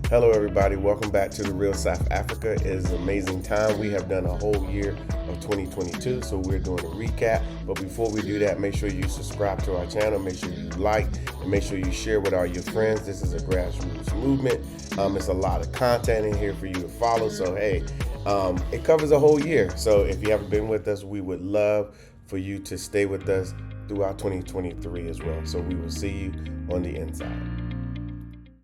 Hello everybody, welcome back to the Real South Africa. It is an amazing time. We have done a whole year of 2022, so we're doing a recap. But before we do that, make sure you subscribe to our channel, make sure you like, and make sure you share with all your friends. This is a grassroots movement. It's a lot of content in here for you to follow, so hey, it covers a whole year. So if you haven't been with us, we would love for you to stay with us throughout 2023 as well. So we will see you on the inside.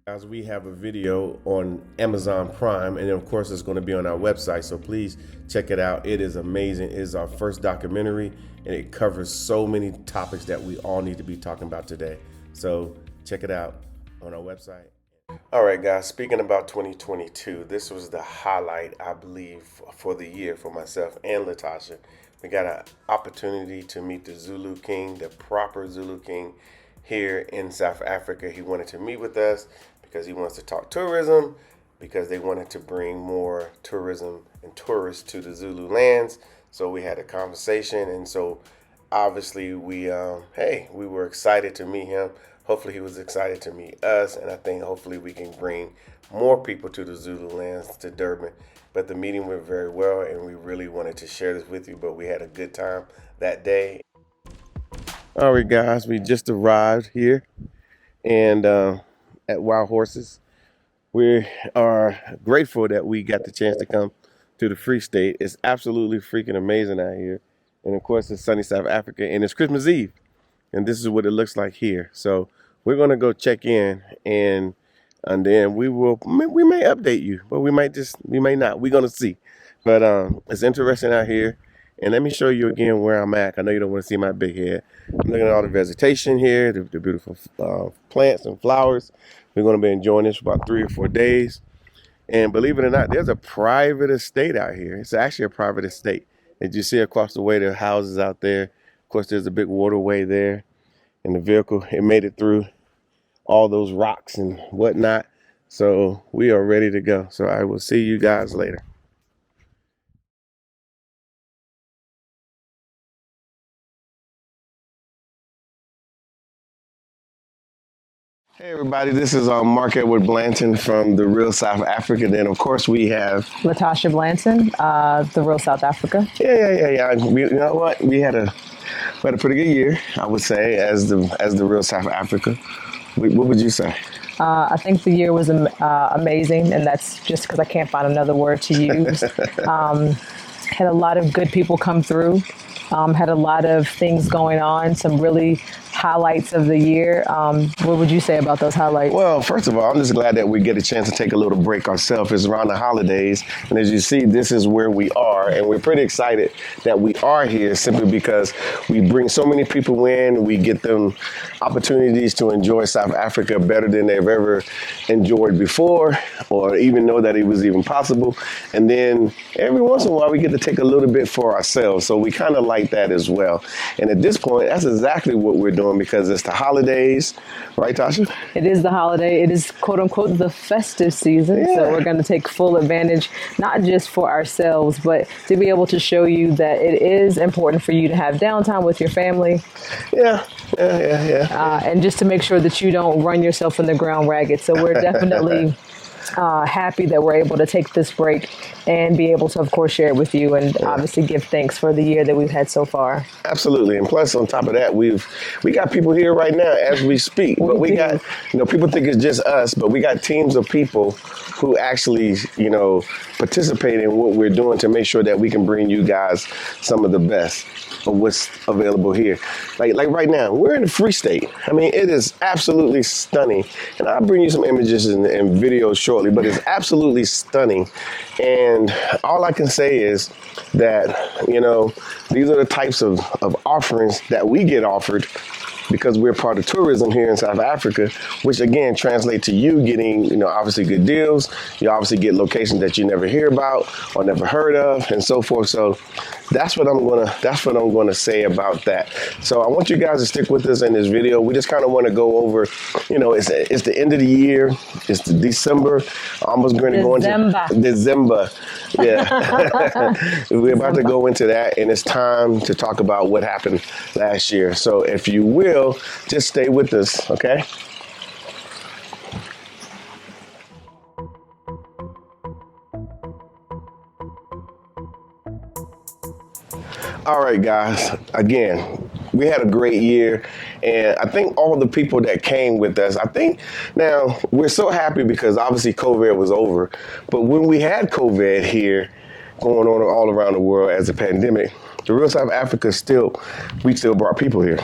Guys, we have a video on Amazon Prime, and of course it's going to be on our website, so please check it out. It is amazing. It is our first documentary, and it covers so many topics that we all need to be talking about today. So check it out on our website. All right, guys, speaking about 2022, this was the highlight, I believe, for the year for myself and Latasha. We got an opportunity to meet the Zulu King, the proper Zulu King, here in South Africa. He wanted to meet with us because he wants to talk tourism, because they wanted to bring more tourism and tourists to the Zulu lands. So we had a conversation, and so obviously we were excited to meet him. Hopefully he was excited to meet us, and I think hopefully we can bring more people to the Zulu lands, to Durban. But the meeting went very well, and we really wanted to share this with you, but we had a good time that day. All right, guys, we just arrived here and at Wild Horses. We are grateful that we got the chance to come to the Free State. It's absolutely freaking amazing out here. And of course, it's sunny South Africa, and it's Christmas Eve. And this is what it looks like here. So we're going to go check in, and then we may update you, but we may not. We're going to see. But it's interesting out here. And let me show you again where I'm at. I know you don't want to see my big head. I'm looking at all the vegetation here, the beautiful plants and flowers. We're going to be enjoying this for about 3 or 4 days. And believe it or not, there's a private estate out here. It's actually a private estate. As you see across the way, there are houses out there. Of course, there's a big waterway there. And the vehicle, it made it through all those rocks and whatnot. So we are ready to go. So I will see you guys later. Hey everybody, this is Mark Edward Blanton from The Real South Africa. Then of course we have Latasha Blanton, The Real South Africa. Yeah. You know what? We had a pretty good year, I would say, as the Real South Africa. What would you say? I think the year was amazing, and that's just because I can't find another word to use. Had a lot of good people come through. Had a lot of things going on, some really highlights of the year. What would you say about those highlights? Well, first of all, I'm just glad that we get a chance to take a little break ourselves. It's around the holidays, and as you see, this is where we are, and we're pretty excited that we are here simply because we bring so many people in. We get them opportunities to enjoy South Africa better than they've ever enjoyed before, or even know that it was even possible. And then every once in a while, we get to take a little bit for ourselves. So we kind of like that as well. And at this point, that's exactly what we're doing, because it's the holidays, right, Tasha? It is the holiday. It is, quote unquote, the festive season. Yeah. So we're going to take full advantage, not just for ourselves, but to be able to show you that it is important for you to have downtime with your family. Yeah. And just to make sure that you don't run yourself in the ground ragged. So we're definitely happy that we're able to take this break and be able to, of course, share it with you, and obviously give thanks for the year that we've had so far. Absolutely. And plus, on top of that, we got people here right now as we speak. But we got, people think it's just us, but we got teams of people who actually, participate in what we're doing to make sure that we can bring you guys some of the best of what's available here. Like right now, we're in the Free State. I mean, it is absolutely stunning. And I'll bring you some images and videos shortly, but it's absolutely stunning. And all I can say is that, these are the types of offerings that we get offered because we're part of tourism here in South Africa, which again translate to you getting, obviously good deals. You obviously get locations that you never hear about or never heard of, and so forth. So that's what I'm gonna say about that. So I want you guys to stick with us in this video. We just kind of want to go over, it's the end of the year. It's the December. Almost going to go into December. Yeah, we're about to go into that, and it's time to talk about what happened last year. So if you will, just stay with us, okay? All right, guys. Again, we had a great year, and I think all the people that came with us, I think now we're so happy because obviously COVID was over, but when we had COVID here going on all around the world as a pandemic, the real South Africa we still brought people here.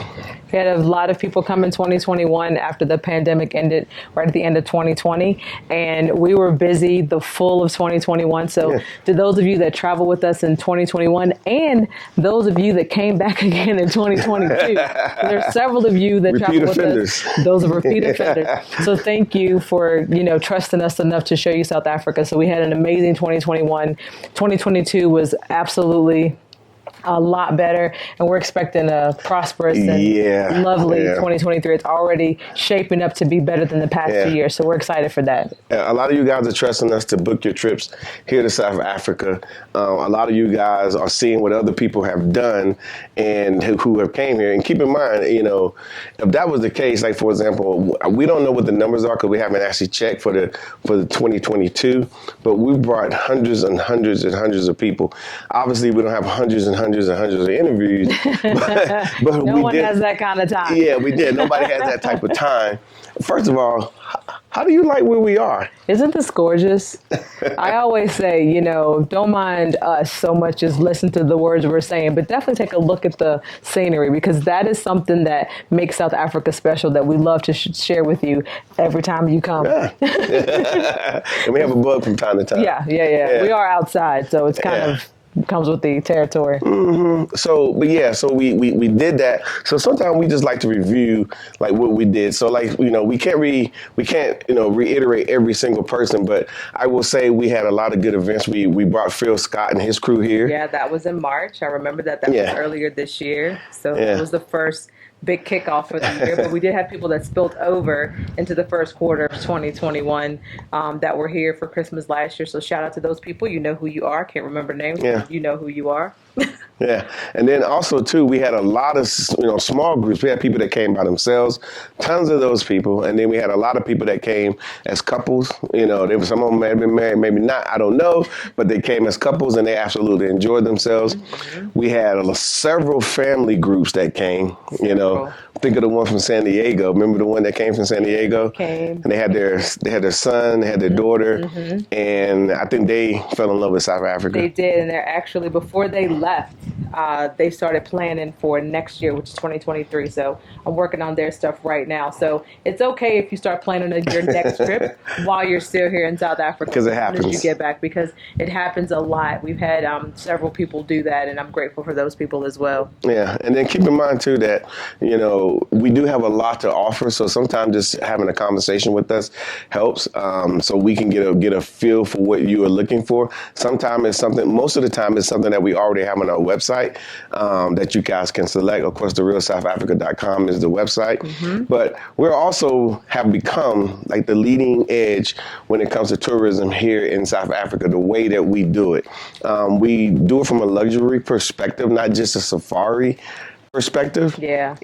We had a lot of people come in 2021 after the pandemic ended, right at the end of 2020, and we were busy the full of 2021. So to those of you that travel with us in 2021 and those of you that came back again in 2022, there's several of you that travel with us. Those are repeat offenders. So thank you for, trusting us enough to show you South Africa. So we had an amazing 2021. 2022 was absolutely a lot better, and we're expecting a prosperous and lovely 2023. It's already shaping up to be better than the past 2 years, so we're excited for that. A lot of you guys are trusting us to book your trips here to South Africa. A lot of you guys are seeing what other people have done and who have came here. And keep in mind, if that was the case, like for example, we don't know what the numbers are because we haven't actually checked for the 2022, but we brought hundreds and hundreds and hundreds of people. Obviously, we don't have hundreds and hundreds and hundreds of interviews, but no one has that kind of time. Yeah, we did. Nobody has that type of time. First of all, how do you like where we are? Isn't this gorgeous? I always say, don't mind us so much as listen to the words we're saying, but definitely take a look at the scenery, because that is something that makes South Africa special that we love to share with you every time you come. Yeah. And we have a bug from time to time. Yeah. We are outside, so it's kind of comes with the territory. Mm-hmm. So we did that. So sometimes we just like to review like what we did. So we can't reiterate every single person, but I will say we had a lot of good events. We brought Phil Scott and his crew here. Yeah, that was in March. I remember that was earlier this year. So it was the first big kickoff for the year, but we did have people that spilled over into the first quarter of 2021 that were here for Christmas last year. So shout out to those people. You know who you are. Can't remember names. Yeah. You know who you are. Yeah. And then also, too, we had a lot of, small groups. We had people that came by themselves, tons of those people. And then we had a lot of people that came as couples. Some of them may have been married, maybe not. I don't know. But they came as couples and they absolutely enjoyed themselves. Mm-hmm. We had several family groups that came, Think of the one from San Diego. Remember the one that came from San Diego? Came. And they had their son, they had their daughter, and I think they fell in love with South Africa. They did, and they're actually, before they left, they started planning for next year, which is 2023. So I'm working on their stuff right now. So it's okay if you start planning your next trip while you're still here in South Africa. Because it happens. As you get back, because it happens a lot. We've had several people do that, and I'm grateful for those people as well. Yeah, and then keep in mind, too, that, we do have a lot to offer. So sometimes just having a conversation with us helps, so we can get a feel for what you are looking for. Sometimes it's something, most of the time it's something that we already have on our website that you guys can select. Of course, therealsouthafrica.com is the website. Mm-hmm. But we also have become like the leading edge when it comes to tourism here in South Africa, the way that we do it. We do it from a luxury perspective, not just a safari perspective. Yeah.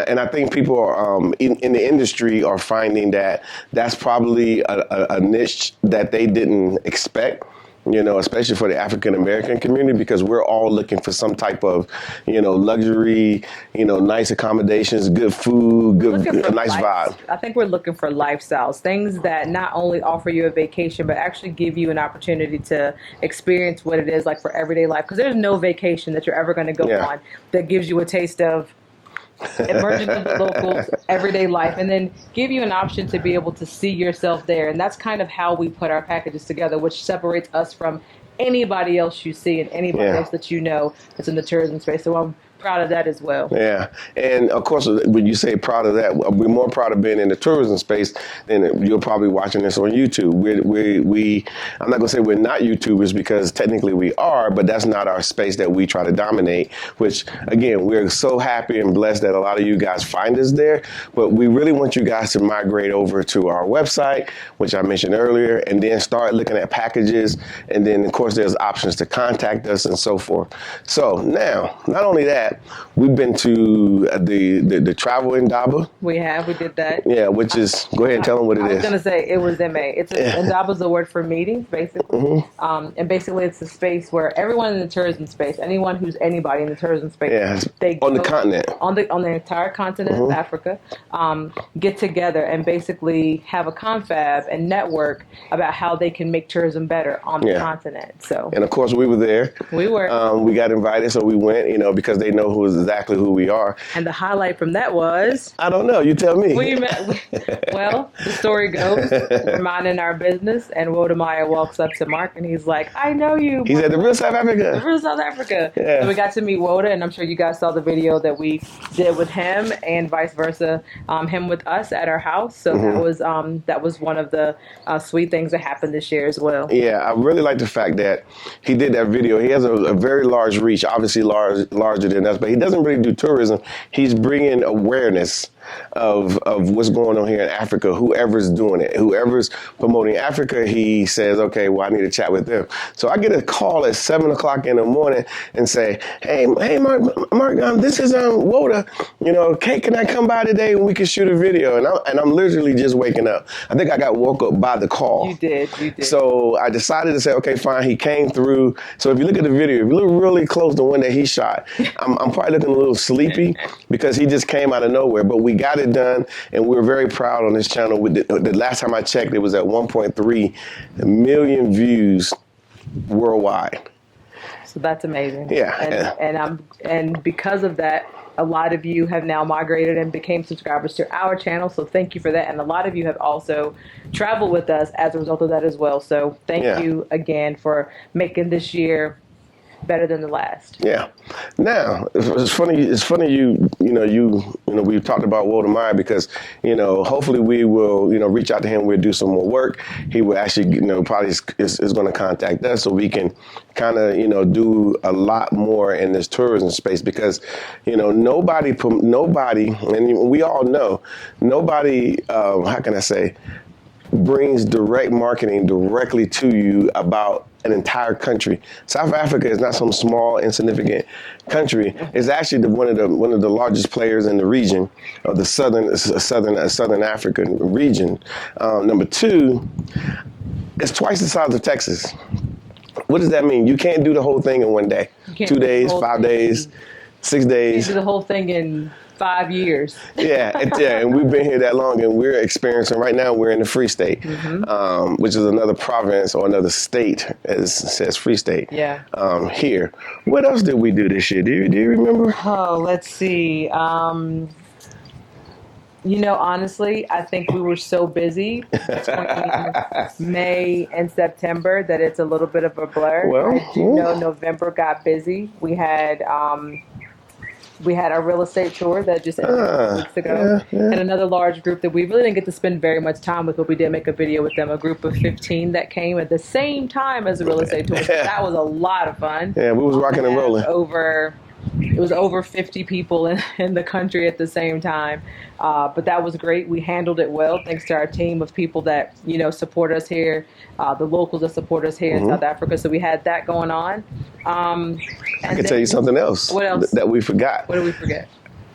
And I think people are in the industry are finding that that's probably a niche that they didn't expect, especially for the African American community, because we're all looking for some type of, luxury, nice accommodations, good food, a nice vibe. I think we're looking for lifestyles, things that not only offer you a vacation, but actually give you an opportunity to experience what it is like for everyday life. Because there's no vacation that you're ever going to go on that gives you a taste of emerging with the locals, everyday life, and then give you an option to be able to see yourself there. And that's kind of how we put our packages together, which separates us from anybody else you see and anybody else that that's in the tourism space. So I'm proud of that as well. Yeah. And of course, when you say proud of that, we're more proud of being in the tourism space than you're probably watching this on YouTube. I'm not going to say we're not YouTubers, because technically we are, but that's not our space that we try to dominate, which again, we're so happy and blessed that a lot of you guys find us there. But we really want you guys to migrate over to our website, which I mentioned earlier, and then start looking at packages. And then of course, there's options to contact us and so forth. So now, not only that, that, we've been to the travel in Daba. We did that. Yeah, which is, go ahead and tell them what it I was is. gonna say it was MA. Indaba is the word for meetings, basically. And basically, it's a space where everyone in the tourism space, anyone who's anybody in the tourism space, Yeah, they on the go continent. on the entire continent of Africa, get together and basically have a confab and network about how they can make tourism better on the Yeah. continent. So And of course, we were there. we were. We got invited, so we went, because they know exactly who we are. And the highlight from that was I don't know. You tell me. well, the story goes, we're minding our business, and Wodemaya walks up to Mark, and he's like, I know you. He said, the real South The Africa. real South Africa. Yeah. So we got to meet Woda, and I'm sure you guys saw the video that we did with him, and vice versa, him with us at our house. So that was one of the sweet things that happened this year as well. Yeah, I really like the fact that he did that video. He has a very large reach, obviously larger than us, but he doesn't really do tourism. He's bringing awareness of what's going on here in Africa. Whoever's doing it, whoever's promoting Africa, he says, okay, well, I need to chat with them. So I get a call at 7:00 in the morning and say, hey, Mark, this is Woda. Kate, can I come by today and we can shoot a video? And I'm literally just waking up. I think I got woke up by the call. You did. So I decided to say, okay, fine. He came through. So if you look at the video, if you look really close to one that he shot, I'm probably looking a little sleepy because he just came out of nowhere. But we got it done, and we're very proud on this channel. The last time I checked, it was at 1.3 million views worldwide. So that's amazing. Yeah. And because of that, a lot of you have now migrated and became subscribers to our channel. So thank you for that. And a lot of you have also traveled with us as a result of that as well. So thank you again for making this year better than the last. Yeah. Now, it's funny we've talked about Walter Meyer because, hopefully we will, reach out to him. We'll do some more work. He will actually, probably is going to contact us so we can kind of, do a lot more in this tourism space because, nobody, and we all know, nobody, how can I say, brings direct marketing directly to you about an entire country. South Africa is not some small, insignificant country. It's actually one of the largest players in the region of the southern African region. Number two, it's twice the size of Texas. What does that mean? You can't do the whole thing in one day. 2 days, 5 days, 6 days. You do the whole thing in 5 years. And we've been here that long, and we're experiencing right now. We're in the Free State, which is another province or another state, as it says Free State. Yeah. Here, what else did we do this year? Do you remember? Oh, let's see. Honestly, I think we were so busy between May and September that it's a little bit of a blur. Well, I do know November got busy. We had our real estate tour that just ended a couple weeks ago, and another large group that we really didn't get to spend very much time with, but we did make a video with them, a group of 15 that came at the same time as the real estate tour. So that was a lot of fun. Yeah, we was rocking and rolling. It was over 50 people in the country at the same time. But that was great. We handled it well, thanks to our team of people that, support us here, the locals that support us here in South Africa. So we had that going on. I can tell you something else. What else? That we forgot. What did we forget?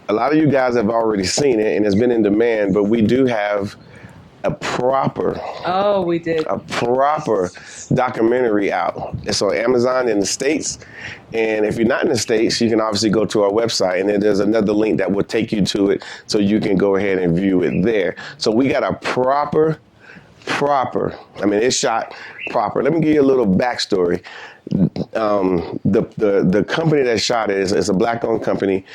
A lot of you guys have already seen it, and it's been in demand, but we do have a proper documentary out. It's on Amazon in the States. And if you're not in the States, you can obviously go to our website, and then there's another link that will take you to it so you can go ahead and view it there. So we got a proper, it's shot proper. Let me give you a little backstory. The company that shot it is a black-owned company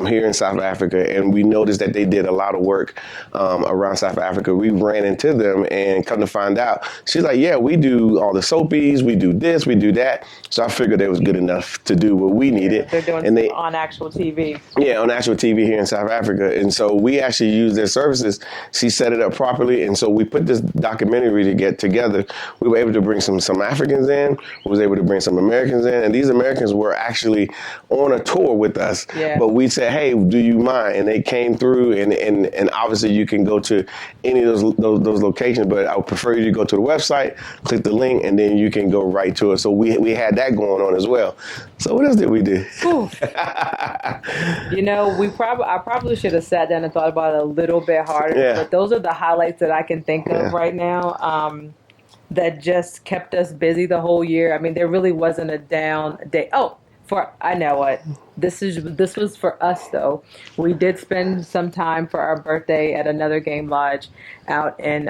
here in South Africa, and we noticed that they did a lot of work around South Africa. We ran into them, and come to find out, she's like, yeah, we do all the soapies, we do this, we do that. So I figured it was good enough to do what we needed. They're doing on actual TV. Yeah, on actual TV here in South Africa. And so we actually used their services. She set it up properly, and so we put this documentary to get together. We were able to bring some Africans in. We was able to bring bring some Americans in, and these Americans were actually on a tour with us. Yeah. But we said, hey, do you mind? And they came through, and obviously you can go to any of those locations, but I would prefer you to go to the website, click the link, and then you can go right to it. So we had that going on as well. So what else did we do? You know, I probably should have sat down and thought about it a little bit harder. Yeah. But those are the highlights that I can think of right now. That just kept us busy the whole year. I mean, there really wasn't a down day. Oh, I know what this was for us though. We did spend some time for our birthday at another game lodge out in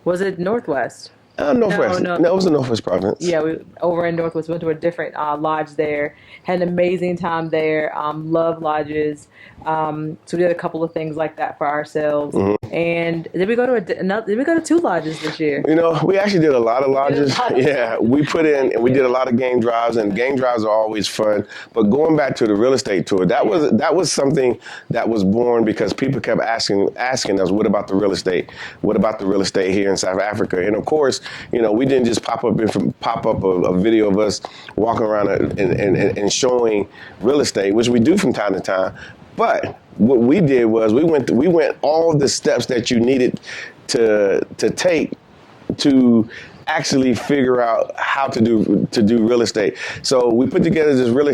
was it Northwest? Northwest. No, it was the Northwest province. Yeah, we over in Northwest went to a different lodge there. Had an amazing time there. Love lodges. So we did a couple of things like that for ourselves. And did we go to did we go to 2 lodges this year? You know, we actually did a lot of lodges. Yeah, we put in and we did a lot of game drives, and game drives are always fun. But going back to the real estate tour, that was something that was born because people kept asking us, what about the real estate? What about the real estate here in South Africa? And of course, you know, we didn't just pop up a video of us walking around and showing real estate, which we do from time to time. But what we did was we went all the steps that you needed to take to actually figure out how to do real estate. So we put together this real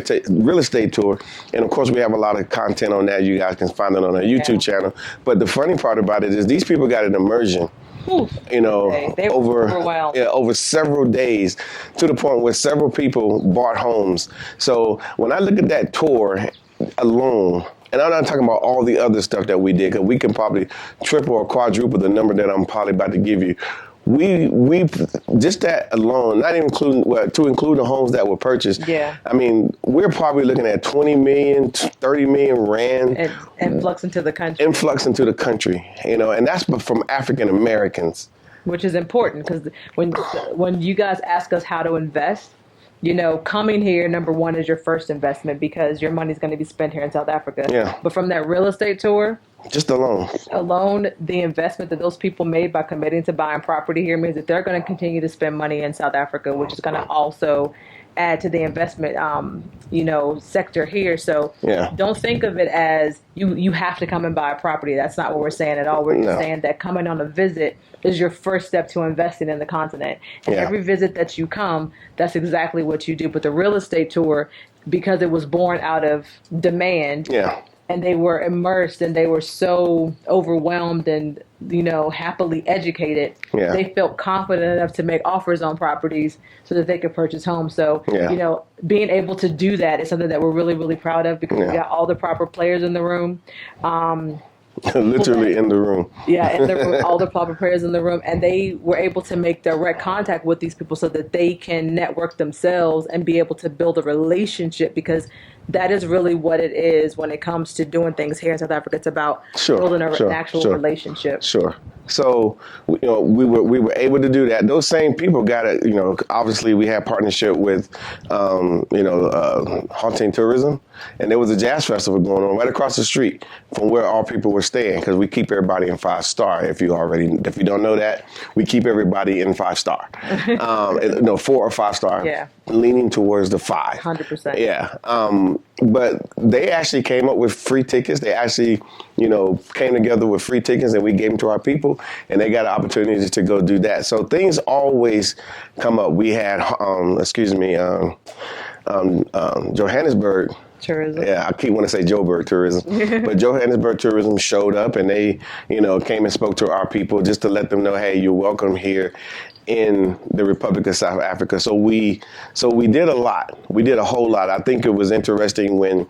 estate tour, and of course we have a lot of content on that. You guys can find it on our YouTube channel. But the funny part about it is these people got an immersion. You know, they over several days, to the point where several people bought homes. So when I look at that tour alone, and I'm not talking about all the other stuff that we did, because we can probably triple or quadruple the number that I'm probably about to give you. We just that alone, not even to include the homes that were purchased. Yeah. I mean, we're probably looking at 20 million, 30 million rand. Influx into the country. Influx into the country, you know, and that's from African Americans. Which is important because when you guys ask us how to invest, you know, coming here, number one, is your first investment because your money's going to be spent here in South Africa. Yeah. But from that real estate tour, just alone, the investment that those people made by committing to buying property here means that they're going to continue to spend money in South Africa, which is going to also add to the investment, sector here. So don't think of it as you have to come and buy a property. That's not what we're saying at all. We're just saying that coming on a visit is your first step to investing in the continent. And every visit that you come, that's exactly what you do. But the real estate tour, because it was born out of demand, and they were immersed and they were so overwhelmed and, you know, happily educated, they felt confident enough to make offers on properties so that they could purchase homes. So, you know, being able to do that is something that we're really, really proud of because we got all the proper players in the room. Literally in the room. In the room, all the proper players in the room. And they were able to make direct contact with these people so that they can network themselves and be able to build a relationship, because that is really what it is when it comes to doing things here in South Africa. It's about building an actual relationship. So, you know, we were able to do that. Those same people got it. You know, obviously we had partnership with, Haunting Tourism, and there was a jazz festival going on right across the street from where all people were staying, because we keep everybody in 5-star. If you don't know that, we keep everybody in 5-star. 4 or 5-star, leaning towards the 5. 100%. Yeah. But they actually came up with free tickets. They actually, you know, came together with free tickets, and we gave them to our people, and they got an opportunity to go do that. So things always come up. We had, Johannesburg Tourism. Yeah, I keep wanting to say Joburg Tourism, but Johannesburg Tourism showed up, and they, you know, came and spoke to our people just to let them know, hey, you're welcome here in the Republic of South Africa. So we did a lot. We did a whole lot. I think it was interesting when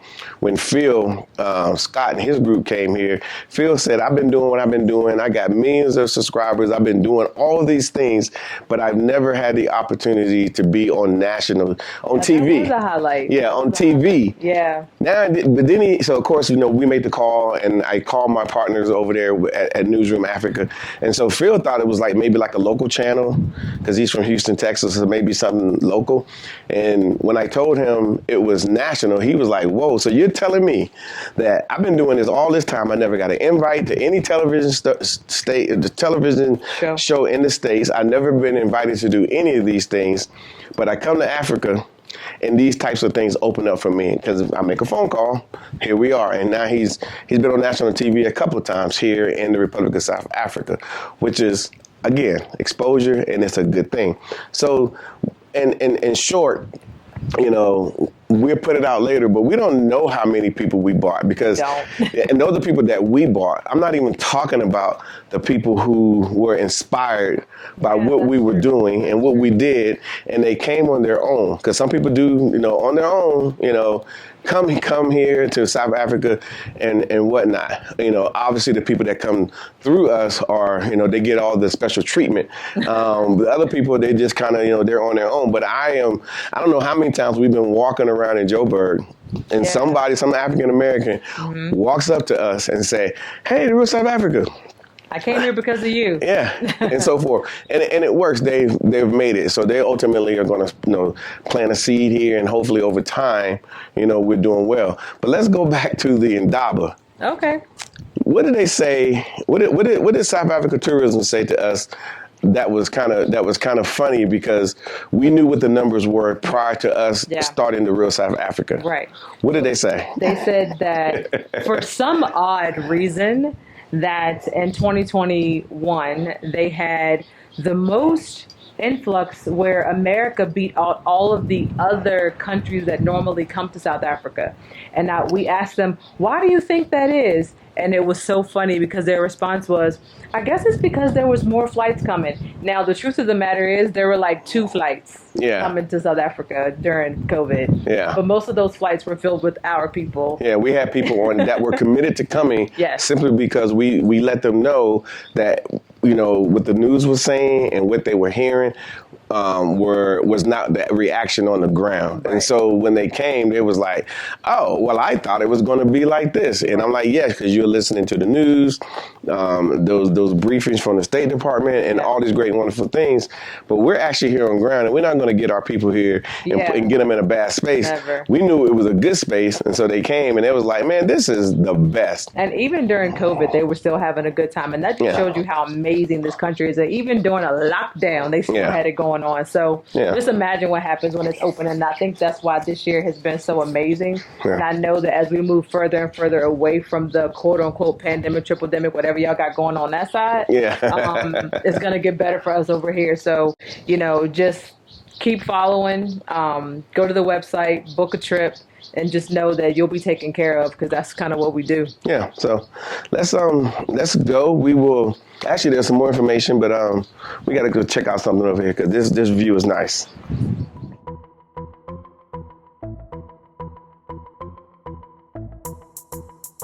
Phil Scott and his group came here. Phil said, I've been doing what I've been doing. I got millions of subscribers. I've been doing all of these things, but I've never had the opportunity to be on TV. That was a highlight. Yeah, on TV. Yeah. Now, but then so of course, we made the call, and I called my partners over there at Newsroom Africa, and so Phil thought it was like maybe like a local channel, because he's from Houston, Texas, so maybe something local. And when I told him it was national, he was like, "Whoa! So you're telling me that I've been doing this all this time? I never got an invite to any television the television show in the States. I've never been invited to do any of these things, but I come to Africa." And these types of things open up for me because I make a phone call. Here we are, and now he's been on national TV a couple of times here in the Republic of South Africa, which is again exposure, and it's a good thing. So, in short, we'll put it out later, but we don't know how many people we bought because, and those are people that we bought. I'm not even talking about the people who were inspired by what we were doing and what we did, and they came on their own. Because some people do, on their own, come here to South Africa and whatnot. Obviously the people that come through us are, they get all the special treatment. The other people, they just kind of, they're on their own. But I don't know how many times we've been walking around in Joburg and some African American walks up to us and say, "Hey, the real South Africa. I came here because of you." Yeah, and so forth, and it works. They've made it, so they ultimately are going to plant a seed here, and hopefully over time, we're doing well. But let's go back to the Indaba. Okay. What did they say? What did South Africa Tourism say to us? That was kind of funny because we knew what the numbers were prior to us starting the Real South Africa. Right. What did they say? They said that for some odd reason, that in 2021 they had the most influx where America beat out all of the other countries that normally come to South Africa. And now we asked them, why do you think that is? And it was so funny because their response was, I guess it's because there was more flights coming. Now, the truth of the matter is there were like 2 flights coming to South Africa during COVID. Yeah. But most of those flights were filled with our people. Yeah, we had people on that were committed to coming simply because we let them know that, what the news was saying and what they were hearing was not that reaction on the ground. Right. And so when they came, it was like, oh, well, I thought it was going to be like this. And I'm like, yes, because you're listening to the news, those briefings from the State Department and all these great, wonderful things. But we're actually here on ground, and we're not going to get our people here and get them in a bad space. Never. We knew it was a good space, and so they came, and it was like, man, this is the best. And even during COVID, they were still having a good time. And that just showed you how amazing this country is. That even during a lockdown, they still had it going on. So just imagine what happens when it's open. And I think that's why this year has been so amazing. Yeah. And I know that as we move further and further away from the quote unquote pandemic, triple-demic, whatever y'all got going on that side, it's going to get better for us over here. So, just keep following, go to the website, book a trip, and just know that you'll be taken care of because that's kind of what we do. Yeah. So let's go. We will actually. There's some more information, but we got to go check out something over here because this view is nice.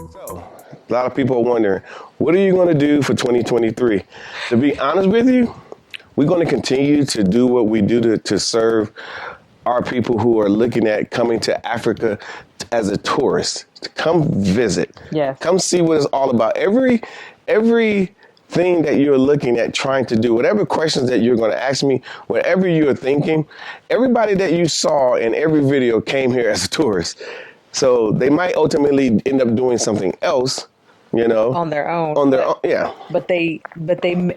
So a lot of people are wondering, what are you going to do for 2023? To be honest with you, we're going to continue to do what we do to serve our people who are looking at coming to Africa as a tourist. To come visit. Yes. Come see what it's all about. Every thing that you're looking at trying to do, whatever questions that you're going to ask me, whatever you're thinking, everybody that you saw in every video came here as a tourist. So they might ultimately end up doing something else, on their own. But they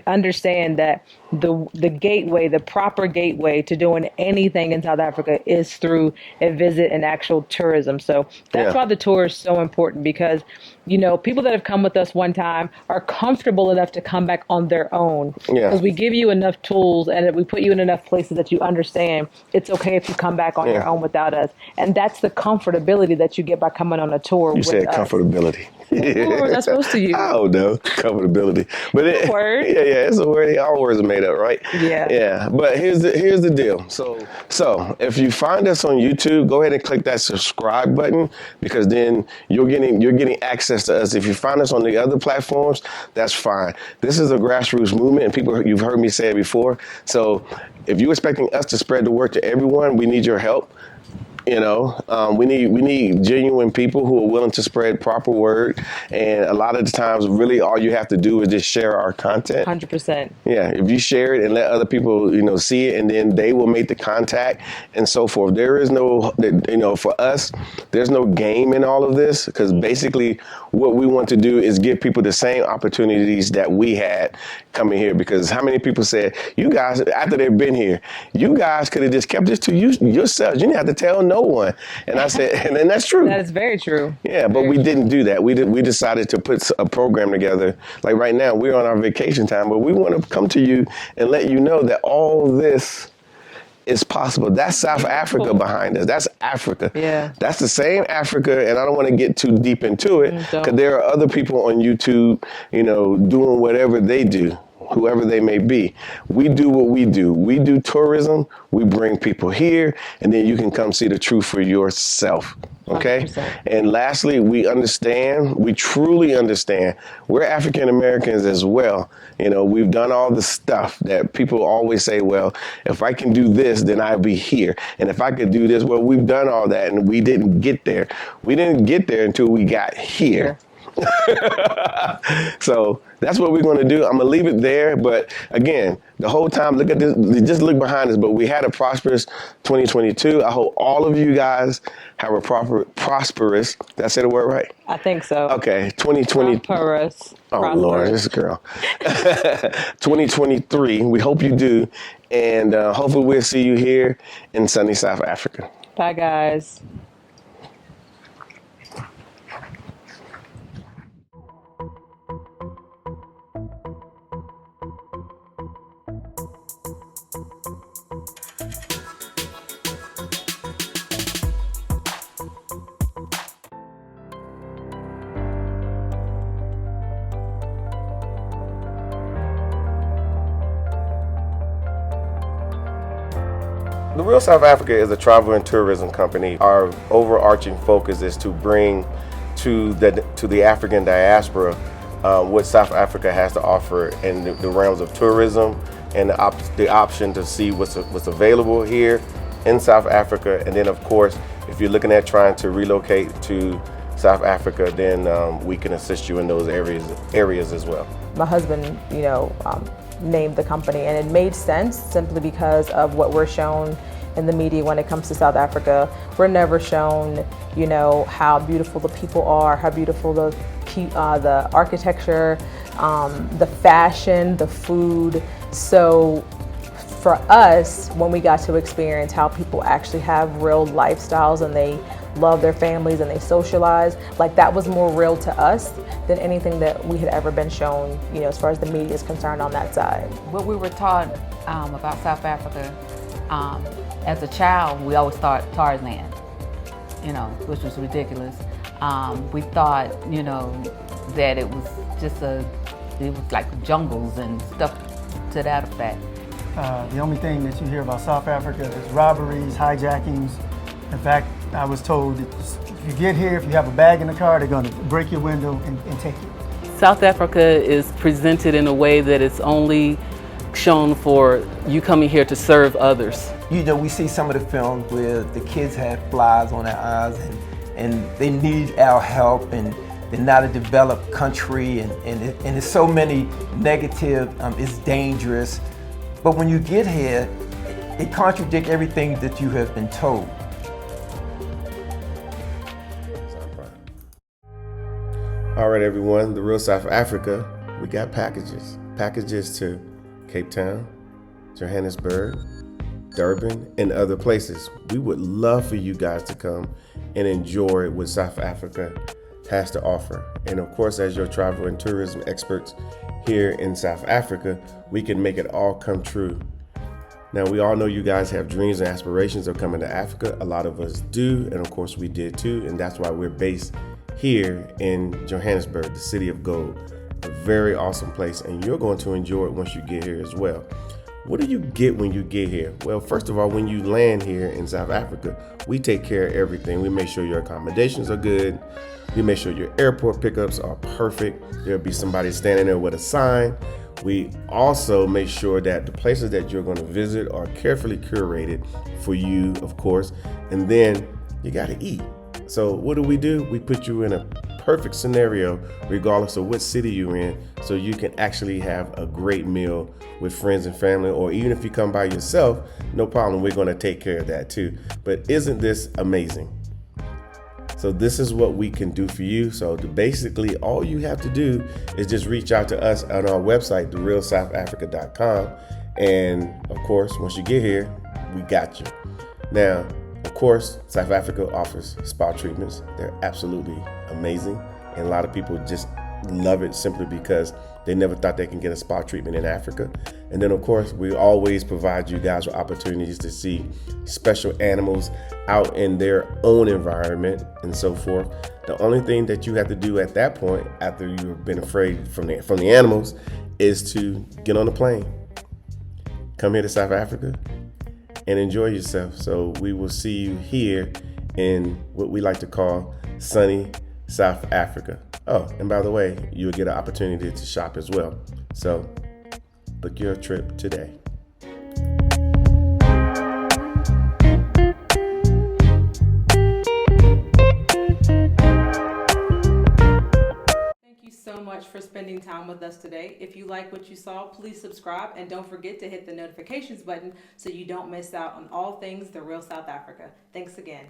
understand that the gateway, the proper gateway to doing anything in South Africa is through a visit and actual tourism. So that's why the tour is so important because, people that have come with us one time are comfortable enough to come back on their own. Because we give you enough tools and we put you in enough places that you understand it's okay if you come back on your own without us. And that's the comfortability that you get by coming on a tour with us. You said comfortability. What was I supposed to use? I don't know. Comfortability. But word. Yeah, it's a word. All words are made up, right? Yeah. But here's the deal. So if you find us on YouTube, go ahead and click that subscribe button because then you're getting access to us. If you find us on the other platforms, that's fine. This is a grassroots movement, and people, you've heard me say it before. So if you're expecting us to spread the word to everyone, we need your help. We need genuine people who are willing to spread proper word. And a lot of the times, really, all you have to do is just share our content. 100%. Yeah, if you share it and let other people, see it, and then they will make the contact and so forth. There is no, for us, there's no game in all of this, because basically what we want to do is give people the same opportunities that we had coming here. Because how many people said, you guys, after they've been here, you guys could have just kept this to yourselves. You didn't have to tell no one. And I said, and that's true. That is very true. Yeah, but we didn't do that. We decided to put a program together. Like right now, we're on our vacation time, but we want to come to you and let you know that all this is possible. That's South Africa behind us. That's Africa. Yeah. That's the same Africa, and I don't want to get too deep into it, because Don't. there are other people on YouTube, doing whatever they do, whoever they may be. We do what we do. We do tourism. We bring people here, and then you can come see the truth for yourself. Okay? 100%. And lastly, we truly understand. We're African Americans as well. We've done all the stuff that people always say, well, if I can do this, then I'll be here. And if I could do this, well, we've done all that, and we didn't get there. We didn't get there until we got here. So that's what we're going to do. I'm going to leave it there. But again, the whole time, look at this, just look behind us. But we had a prosperous 2022. I hope all of you guys have a prosperous, did I say the word right? I think so. Okay, 2020. Prosperous. Oh, Lord, this girl. 2023, we hope you do. And hopefully we'll see you here in sunny South Africa. Bye, guys. The Real South Africa is a travel and tourism company. Our overarching focus is to bring to the African diaspora what South Africa has to offer in the realms of tourism, and the option to see what's available here in South Africa. And then, of course, if you're looking at trying to relocate to South Africa, then we can assist you in those areas as well. My husband, named the company, and it made sense simply because of what we're shown in the media when it comes to South Africa. We're never shown, how beautiful the people are, how beautiful the architecture, the fashion, the food. So for us, when we got to experience how people actually have real lifestyles and they love their families and they socialize, like that was more real to us than anything that we had ever been shown, as far as the media is concerned on that side. What we were taught about South Africa, as a child, we always thought Tarzan, which was ridiculous. We thought, that it was it was like jungles and stuff to that effect. The only thing that you hear about South Africa is robberies, hijackings. In fact, I was told that if you get here, if you have a bag in the car, they're going to break your window and take it. South Africa is presented in a way that it's only shown for you coming here to serve others. We see some of the films where the kids have flies on their eyes and they need our help, and they're not a developed country, and there's so many negative, it's dangerous. But when you get here, it contradicts everything that you have been told. All right, everyone, the Real South Africa, we got packages to Cape Town, Johannesburg, Durban, and other places. We would love for you guys to come and enjoy what South Africa has to offer. And of course, as your travel and tourism experts here in South Africa, we can make it all come true. Now, we all know you guys have dreams and aspirations of coming to Africa. A lot of us do, and of course we did too, and that's why we're based here in Johannesburg, the city of gold. A very awesome place, and you're going to enjoy it once you get here as well. What do you get when you get here? Well, first of all, when you land here in South Africa, we take care of everything. We make sure your accommodations are good. We make sure your airport pickups are perfect. There'll be somebody standing there with a sign. We also make sure that the places that you're going to visit are carefully curated for you, of course. And then you got to eat. So what do? We put you in a perfect scenario regardless of what city you're in, so you can actually have a great meal with friends and family, or even if you come by yourself, no problem, we're going to take care of that too. But isn't this amazing? So this is what we can do for you. So basically all you have to do is just reach out to us on our website, therealsouthafrica.com. And of course, once you get here, we got you. Now, of course, South Africa offers spa treatments. They're absolutely amazing. And a lot of people just love it simply because they never thought they can get a spa treatment in Africa. And then, of course, we always provide you guys with opportunities to see special animals out in their own environment and so forth. The only thing that you have to do at that point, after you've been afraid from the animals, is to get on a plane, come here to South Africa, and enjoy yourself. So we will see you here in what we like to call sunny South Africa. Oh, and by the way, you'll get an opportunity to shop as well. So book your trip today. Thank you so much for spending time with us today. If you like what you saw, please subscribe and don't forget to hit the notifications button so you don't miss out on all things The Real South Africa. Thanks again.